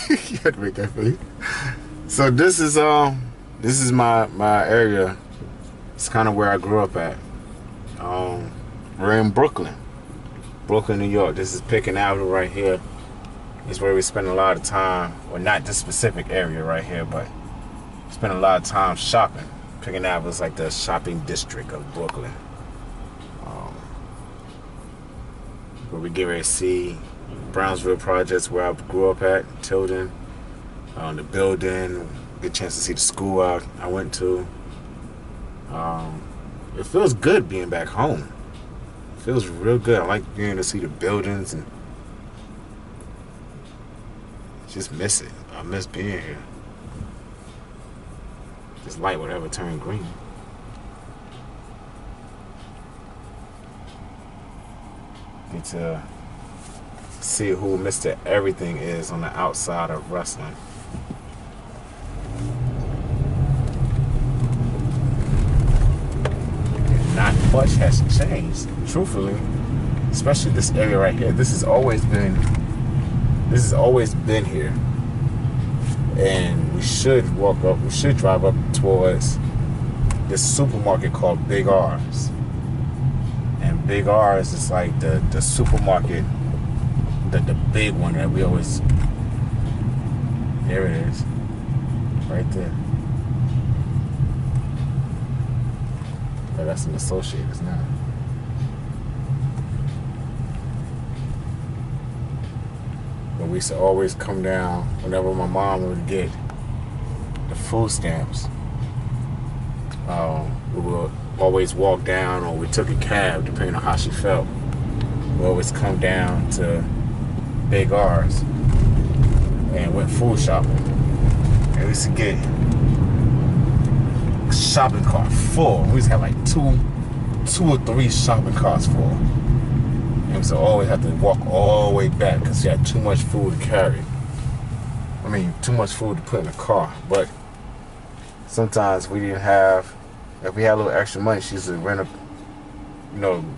You had to make that face. So this is my area. It's kind of where I grew up at. We're in Brooklyn, New York. This is Pickens Avenue right here. It's where we spend a lot of time, well, not this specific area right here, but spend a lot of time shopping. Pickens Avenue is like the shopping district of Brooklyn. Where we get ready to see Brownsville projects where I grew up at, Tilden, the building, get a chance to see the school I went to. It feels good being back home. It feels real good. I like being to see the buildings and just miss it. I miss being here. This light would ever turn green. Get to see who Mr. Everything is on the outside of wrestling. Not much has changed, truthfully. Especially this area right here. This has always been here. And we should drive up towards this supermarket called Big R's. And Big R's is like the supermarket, the big one that we always. There it is, right there. Yeah, that's an Associates now. But we used to always come down whenever my mom would get the food stamps. We would always walk down, or we took a cab, depending on how she felt. We always come down to Big R's and went food shopping. And we used to get a shopping cart full. We used to have like two or three shopping carts full. And we used to always have to walk all the way back because we had too much food to carry. I mean, too much food to put in the car. But sometimes we didn't have. If we had a little extra money, she used to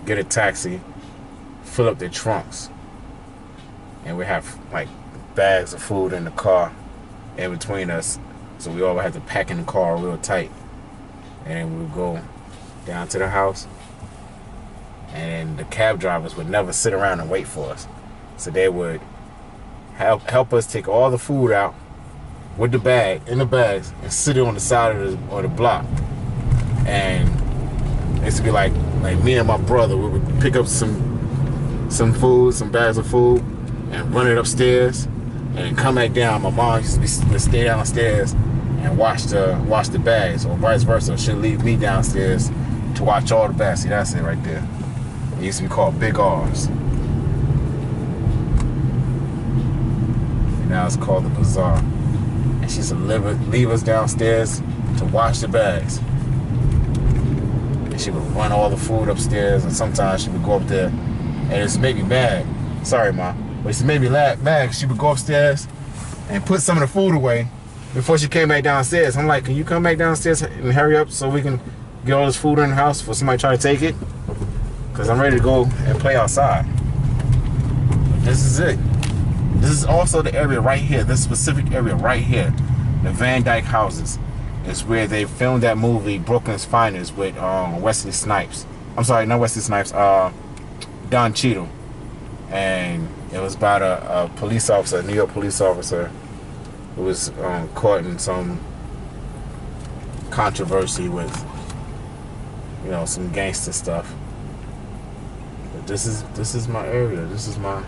get a taxi, fill up their trunks, and we have like bags of food in the car in between us. So we all had to pack in the car real tight. And then we would go down to the house, and the cab drivers would never sit around and wait for us. So they would help us take all the food out with the bag, in the bags, and sit it on the side of the block. And it used to be like me and my brother, we would pick up some food, some bags of food, and run it upstairs, and come back down. My mom used to stay downstairs and wash the bags, or vice versa. She'd leave me downstairs to watch all the bags. See, that's it right there. It used to be called Big R's. And now it's called the Bazaar. And she used to leave us downstairs to wash the bags. And she would run all the food upstairs, and sometimes she would go up there, and it used to make me mad. Sorry, Mom. But it used to make me mad because she would go upstairs and put some of the food away before she came back downstairs. I'm like, can you come back downstairs and hurry up so we can get all this food in the house before somebody try to take it? Because I'm ready to go and play outside. This is it. This is also the area right here, this specific area right here, the Van Dyke houses. It's where they filmed that movie, Brooklyn's Finest, with Wesley Snipes. I'm sorry, not Wesley Snipes, Don Cheadle. And it was about a police officer, a New York police officer, who was caught in some controversy with, some gangster stuff. But this is my area. This is my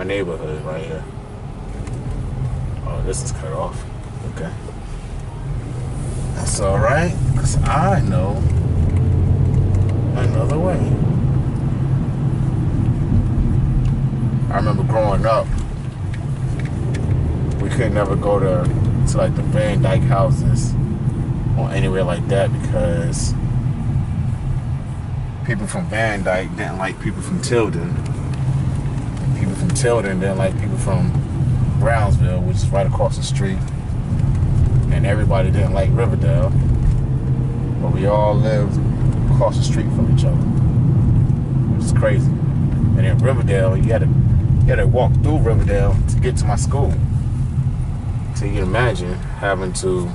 neighborhood right here. Oh, this is cut off. Okay. That's alright, because I know another way. I remember growing up, we could never go to like the Van Dyke houses or anywhere like that because people from Van Dyke didn't like people from Tilden. People from Tilden didn't like people from Brownsville, which is right across the street. And everybody didn't like Riverdale. But we all lived across the street from each other. It was crazy. And in Riverdale, you had to You had to walk through Riverdale to get to my school. So you can imagine having to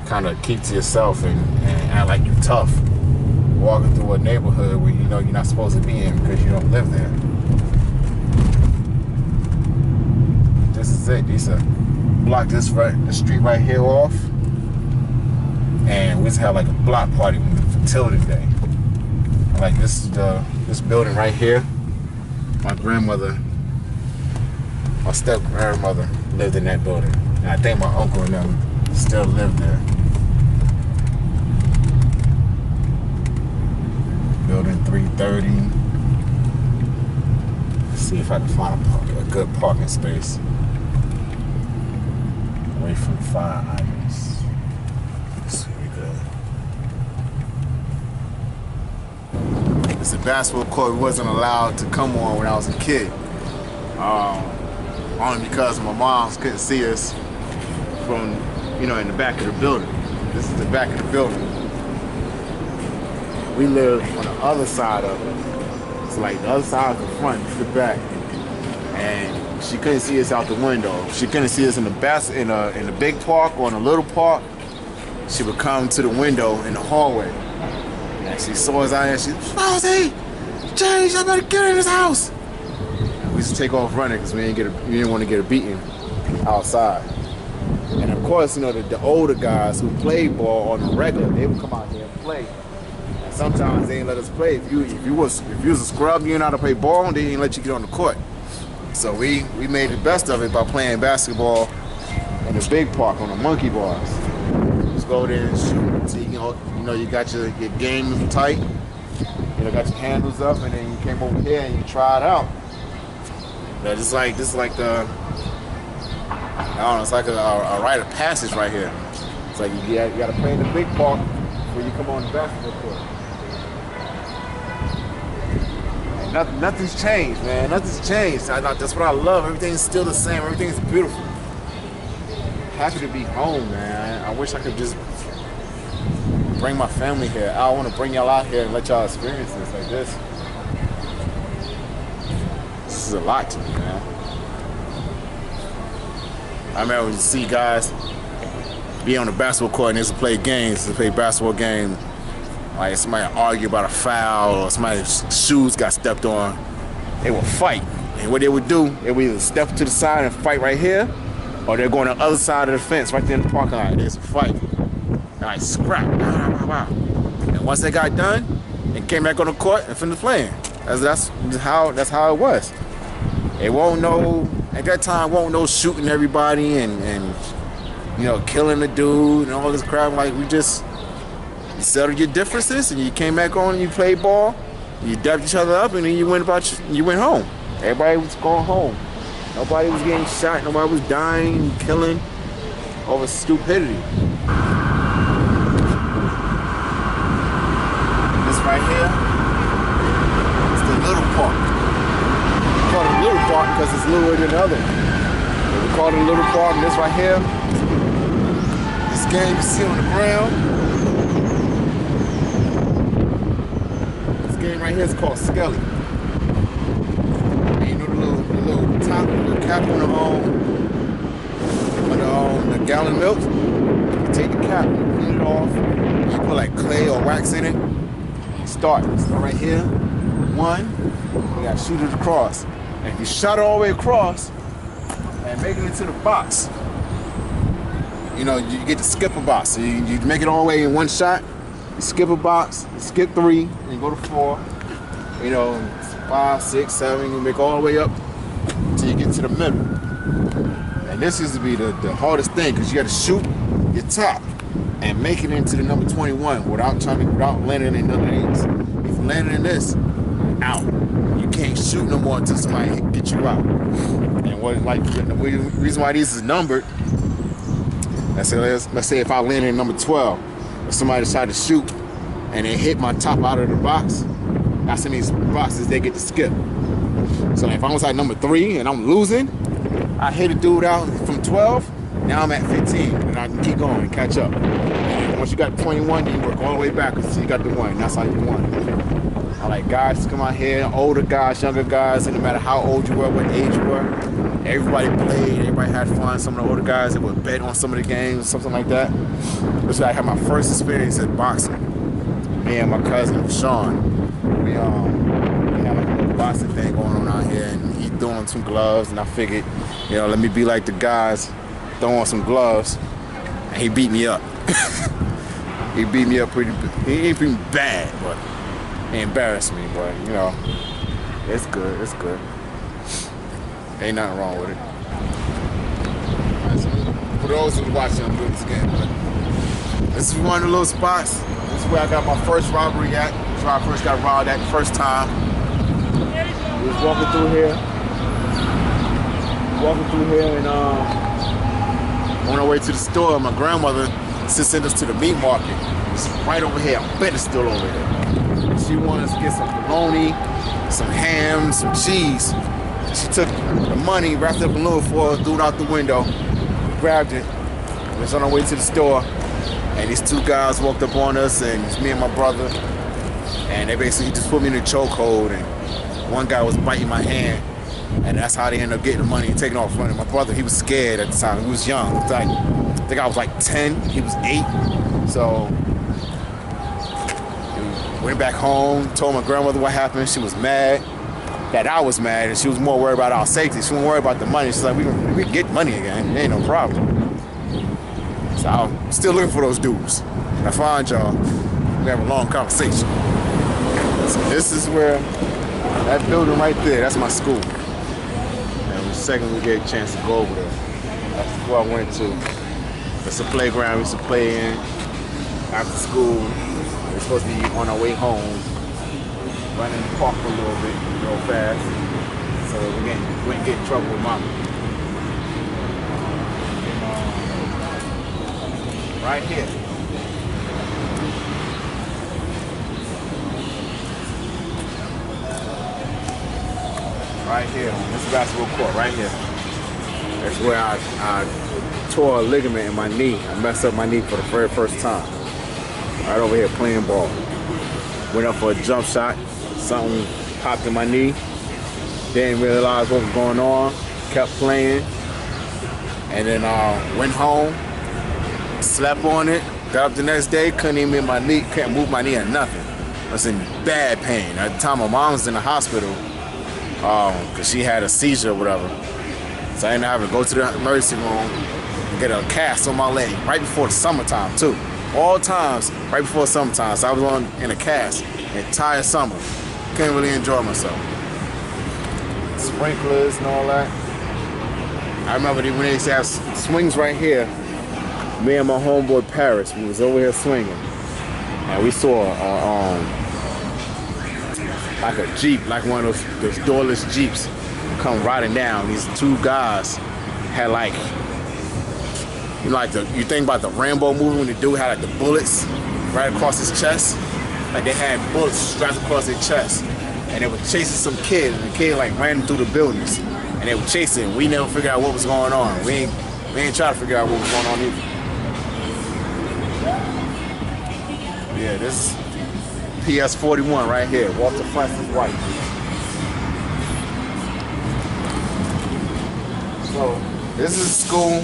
kind of keep to yourself and act like you're tough, walking through a neighborhood where you know you're not supposed to be in because you don't live there. This is it. These are block the street right here off, and we just had like a block party for fertility day. Like this is this building right here. My grandmother, my step grandmother lived in that building, and I think my uncle and them still live there. Building 330. Let's see if I can find a good parking space away from fire hydrants. Let's see, we good. It's a basketball court we wasn't allowed to come on when I was a kid. Only because my moms couldn't see us from, you know, in the back of the building. This is the back of the building. We live on the other side of it. It's like the other side of the front to the back. And she couldn't see us out the window. She couldn't see us in the big park or in the little park. She would come to the window in the hallway. And she saw us out there. She said, "Rosie, James, I better get in this house." And we used to take off running because we didn't want to get a beating outside. And of course, you know, the older guys who played ball on the regular, they would come out here and play. And sometimes they didn't let us play. If you was a scrub, you didn't know how to play ball, they didn't let you get on the court. So we made the best of it by playing basketball in the big park on the monkey bars. Just go there and shoot. So you know you got your game tight. You know, got your handles up, and then you came over here and you tried out. But this is like the, I don't know, it's like a rite of passage right here. It's like you got to play in the big park before you come on the basketball court. Nothing's changed, man. Nothing's changed. That's what I love. Everything's still the same. Everything's beautiful. Happy to be home, man. I wish I could just bring my family here. I want to bring y'all out here and let y'all experience this like this. This is a lot to me, man. I remember when you see guys be on the basketball court and they used to play games, to play basketball game. Like somebody argue about a foul or somebody's shoes got stepped on, they would fight. And what they would do, they would either step to the side and fight right here, or they're going to the other side of the fence right there in the parking lot. There's a fight. And like scrap. And once they got done, they came back on the court and finished playing. That's how it was. It won't know at that time. Won't know shooting everybody and you know, killing the dude and all this crap. Like we just. You settled your differences and you came back on and you played ball, you dapped each other up, and then you went home. Everybody was going home. Nobody was getting shot, nobody was dying, killing over stupidity. This right here is the little park. We call it a little park because it's littler than the other. We call it a little park, and this right here, this game you can see on the ground. Game right here is called Skelly. And you know the little top, the little cap on the gallon milk? You take the cap, you clean it off, you put like clay or wax in it, start right here, one, you gotta shoot it across. And if you shot it all the way across and make it into the box, you know, you get to skip a box. So you make it all the way in one shot. You skip a box, you skip 3, and you go to 4, you know, 5, 6, 7, you make all the way up until you get to the middle. And this used to be the hardest thing because you got to shoot your top and make it into the number 21 without landing in none of these. If you landed in this, out. You can't shoot no more until somebody get you out. And the reason why these is numbered, let's say if I landed in number 12. If somebody decided to shoot and they hit my top out of the box, that's in these boxes they get to skip. So if I was at number 3 and I'm losing, I hit a dude out from 12, now I'm at 15, and I can keep going and catch up. And once you got 21, you work all the way back until you got the 1. That's how you won. I like guys to come out here, older guys, younger guys, and no matter how old you were, what age you were, everybody played, everybody had fun. Some of the older guys, they would bet on some of the games, something like that. This is like I had my first experience in boxing. Me and my cousin, Sean, we had like a little boxing thing going on out here, and he throwing some gloves, and I figured, you know, let me be like the guys, throwing some gloves, and he beat me up. He beat me up pretty, he ain't beat me bad, but he embarrassed me, but you know, it's good, it's good. Ain't nothing wrong with it. Right, so for those who are watching, I'm doing this again, but this is one of the little spots. This is where I got my first robbery at. This is where I first got robbed at the first time. We was walking through here. And on our way to the store, my grandmother sent us to the meat market. It's right over here. I bet it's still over here. She wanted us to get some bologna, some ham, some cheese. She took the money, wrapped up in aluminum foil, threw it out the window, grabbed it, and was on our way to the store. And these two guys walked up on us, and it's me and my brother. And they basically just put me in a chokehold, and one guy was biting my hand. And that's how they ended up getting the money and taking off running. My brother, he was scared at the time. He was young. It was like, I think I was like 10. He was 8. So we went back home, told my grandmother what happened. She was mad that I was mad, and she was more worried about our safety. She wasn't worried about the money. She's like, we can get money again. It ain't no problem. So I'm still looking for those dudes. When I find y'all, we have a long conversation. So this is where, that building right there, that's my school. And the second we get a chance to go over there, that's where I went to. It's a playground we used to play in after school. We're supposed to be on our way home, running the park for a little bit, real fast. So we wouldn't get in trouble with mama. Right here. Right here, this basketball court, right here. That's where I tore a ligament in my knee. I messed up my knee for the very first time. Right over here playing ball. Went up for a jump shot. Something popped in my knee. Didn't realize what was going on. Kept playing. And then went home. Slept on it. Got up the next day. Couldn't even move my knee. Can't move my knee or nothing. I was in bad pain. At the time, my mom was in the hospital. Because she had a seizure or whatever. So I ended up having to go to the emergency room and get a cast on my leg right before the summertime too. All times right before summertime. So I was in a cast the entire summer. Couldn't really enjoy myself. Sprinklers and all that. I remember when they used to have swings right here. Me and my homeboy Paris, we was over here swinging. And we saw like a Jeep, like one of those doorless Jeeps come riding down. These two guys had like you think about the Rambo movie when the dude had like the bullets right across his chest? Like they had bullets strapped across their chest. And they were chasing some kid, and the kid like ran through the buildings. And they were chasing. We never figured out what was going on. We ain't trying to figure out what was going on either. Yeah, this PS41 right here, Walter Francis White. So this is school.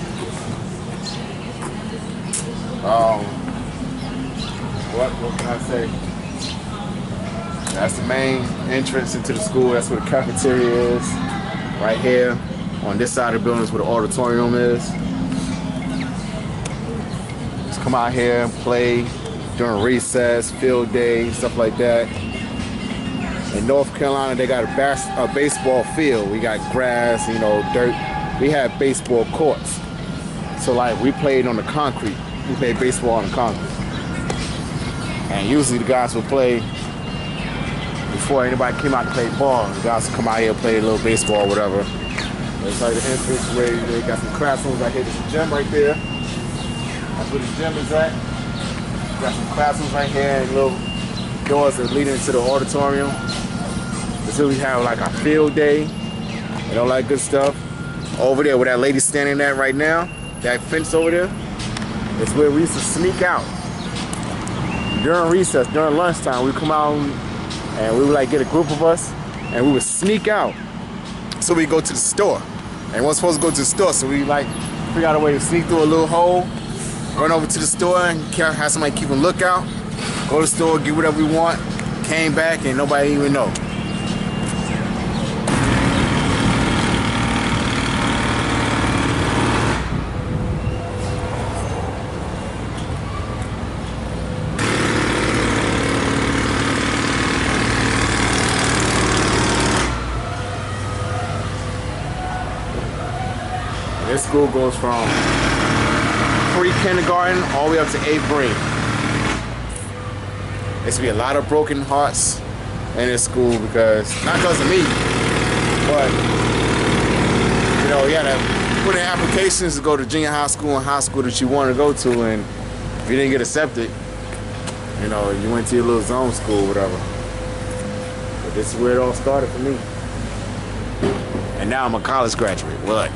What can I say? That's the main entrance into the school. That's where the cafeteria is. Right here. On this side of the building is where the auditorium is. Just come out here and play during recess, field day, stuff like that. In North Carolina, they got a baseball field. We got grass, you know, dirt. We have baseball courts. So like we played on the concrete. We played baseball on the concrete. And usually the guys would play before anybody came out to play ball. The guys would come out here and play a little baseball or whatever. It's like the entrance where they got some classrooms right here. There's a gym right there. That's where the gym is at. Got some classrooms right here and little doors that lead into the auditorium. This is where we have like our field day and all that good stuff. Over there where that lady's standing at right now, that fence over there, it's where we used to sneak out. During recess, during lunchtime, we come out and we would like get a group of us, and we would sneak out. So we go to the store, and we're supposed to go to the store, so we like figure out a way to sneak through a little hole, run over to the store, and have somebody keep a lookout. Go to the store, get whatever we want. Came back, and nobody even know. This school goes from pre-kindergarten all the way up to 8th grade. There's gonna be a lot of broken hearts in this school because, not because of me, but you know, you gotta put in applications to go to junior high school and high school that you want to go to, and if you didn't get accepted, you know, you went to your little zone school, whatever. But this is where it all started for me. And now I'm a college graduate. What?